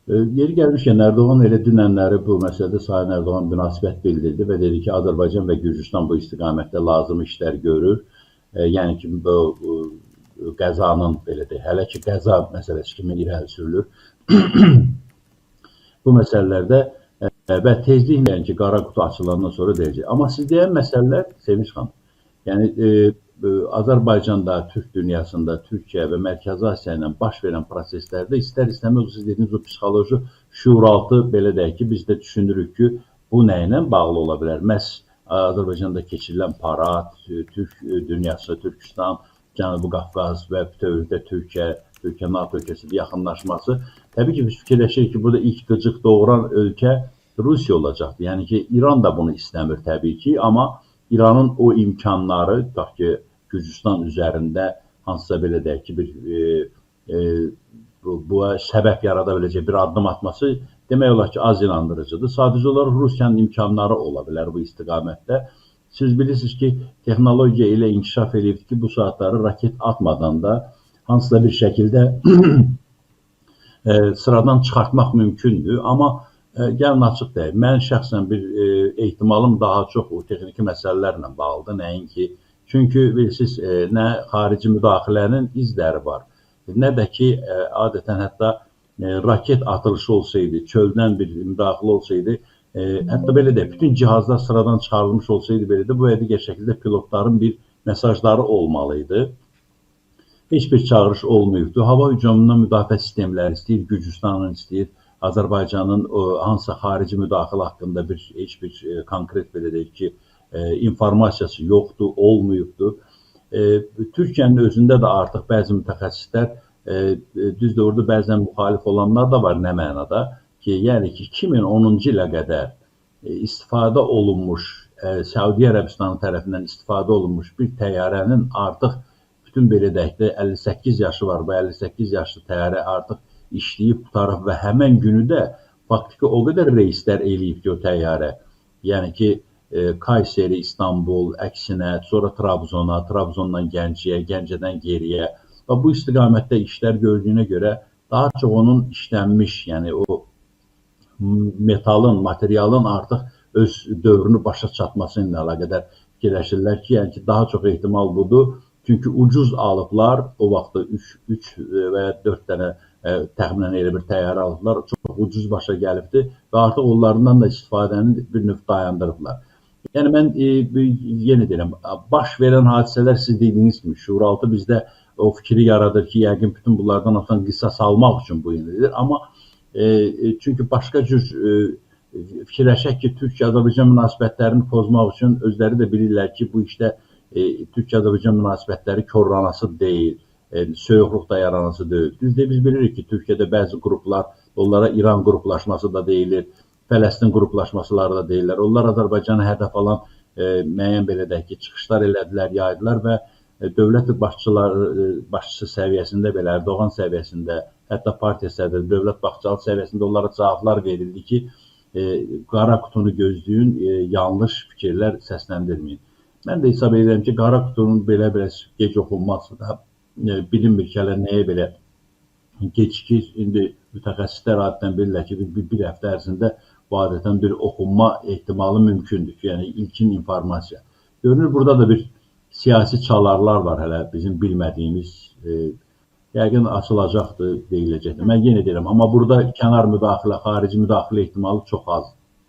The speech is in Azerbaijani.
Yeri gəlmişkən Erdoğan elə dünənləri bu məsələdə Sayın Erdoğan münasibət bildirdi və dedi ki, Azərbaycan və Gürcüstan bu istiqamətdə lazım işlər görür. Yəni ki, bu qəzanın belə deyək, hələ ki qəza məsələsi kimi irəli sürülür. Bu məsələlərdə və tezliklə yəni ki, qara qutu açılandan sonra deyəcək. Amma siz deyən məsələlər Sevinç xanım, yəni Azərbaycanda, Türk dünyasında, Türkiyə və Mərkəzi Asiya ilə baş verən proseslərdə istər-istəməz siz dediyiniz o psixoloji şuuraltı belə deyək ki, biz də düşünürük ki, bu nə ilə bağlı ola bilər? Məhz Azərbaycanda keçirilən parad, Türk dünyası, Türkistan, Cənubi Qafqaz və bütövlükdə Türkiyə NATO ölkəsinin yaxınlaşması. Təbii ki, biz fikirləşirik ki, burada ilk qıcıq doğuran ölkə Rusiya olacaqdır. Yəni ki, İran da bunu istəmir təbii ki, amma İranın o imkanları, tutaq ki, Gürcüstan üzərində hansısa belə deyək ki, bu səbəb yarada biləcək bir addım atması demək olar ki, az inandırıcıdır. Sadəcə olaraq Rusiyanın imkanları ola bilər bu istiqamətdə. Siz bilirsiniz ki, texnologiya elə inkişaf edib ki, bu saatları raket atmadan da hansısa bir şəkildə sıradan çıxartmaq mümkündür. Amma gəlin açıq deyək, mən şəxsən bir ehtimalım daha çox o texniki məsələlərlə bağlıdır, nəinki. Çünki bilirsiniz, nə xarici müdaxilənin izləri var, nə də ki, adətən hətta raket atılışı olsaydı, çöldən bir müdaxilə olsaydı, hətta belə deyək, bütün cihazlar sıradan çıxarılmış olsaydı belə də, bu digər şəkildə pilotların bir mesajları olmalıydı. Heç bir çağırış olmayıbdır. Hava hücumundan müdafiə sistemləri istəyir, Gürcüstanın istəyir, Azərbaycanın hansısa xarici müdaxilə haqqında heç bir konkret belə deyək ki, informasiyası yoxdur, olmayıbdır. Türkiyənin özündə də artıq bəzi mütəxəssislər, düzdür, orada bəzən müxalif olanlar da var, nə mənada ki, yəni ki, 2010-cu ilə qədər istifadə olunmuş, Səudiyyə Ərəbistanı tərəfindən istifadə olunmuş bir təyyarənin artıq bütün belə deyək də 58 yaşı var və 58 yaşlı təyyarə artıq işləyib qutarıb və həmən günü də faktiki o qədər reyslər eləyib ki, o təyyarə. Yəni ki, Kayseri, İstanbul, əksinə, sonra Trabzona, Trabzondan Gəncəyə, Gəncədən geriyə və bu istiqamətdə işlər gördüyünə görə daha çox onun işlənmiş, yəni o metalın, materialın artıq öz dövrünü başa çatması ilə əlaqədar fikirləşirlər ki, yəni ki, daha çox ehtimal budur. Çünki ucuz alıblar, o vaxtda 3 və 4 dənə təxminən elə bir təyyarə alıblar, çox ucuz başa gəlibdir və artıq onlardan da istifadəni bir növ dayandırıblar. Yəni mən yenə deyirəm, baş verən hadisələr siz dediyiniz kimi şuuraltı bizdə o fikri yaradır ki, yəqin bütün bunlardan asan qisas almaq üçün bu yenidir. Amma çünki başqa cür fikirləşək ki, Türkiyə-Azərbaycan münasibətlərini pozmaq üçün özləri də bilirlər ki, bu işdə Türkiyə-Azərbaycan münasibətləri korlanası deyil, soyuqluq da yaranası deyil. Düzdür, biz bilirik ki, Türkiyədə bəzi qruplar, onlara İran qruplaşması da deyilir, Fələstin qruplaşmasıları da deyirlər. Onlar Azərbaycanı hədəf alan müəyyən belə deyək ki, çıxışlar elədilər, yaydılar və dövlət başçısı səviyyəsində belə, Erdoğan səviyyəsində, hətta partiya sədri, dövlət başçısı səviyyəsində onlara cavablar verildi ki, qara qutunu gözləyin, yanlış fikirlər səsləndirməyin. Mən də hesab edirəm ki, qara qutunun belə gec oxunması da bilinmir ki, hələ nəyə belə gecikir. İndi mütəxəssislər adətən bilirlər ki, bir həftə ərzində bu adətən bir oxunma ehtimalı mümkündür ki, yəni ilkin informasiya. Görünür, burada da bir siyasi çalarlar var hələ bizim bilmədiyimiz, yəqin açılacaqdır, deyiləcəkdir. Mən yenə deyirəm, amma burada kənar müdaxilə, xarici müdaxilə ehtimalı çox azdır.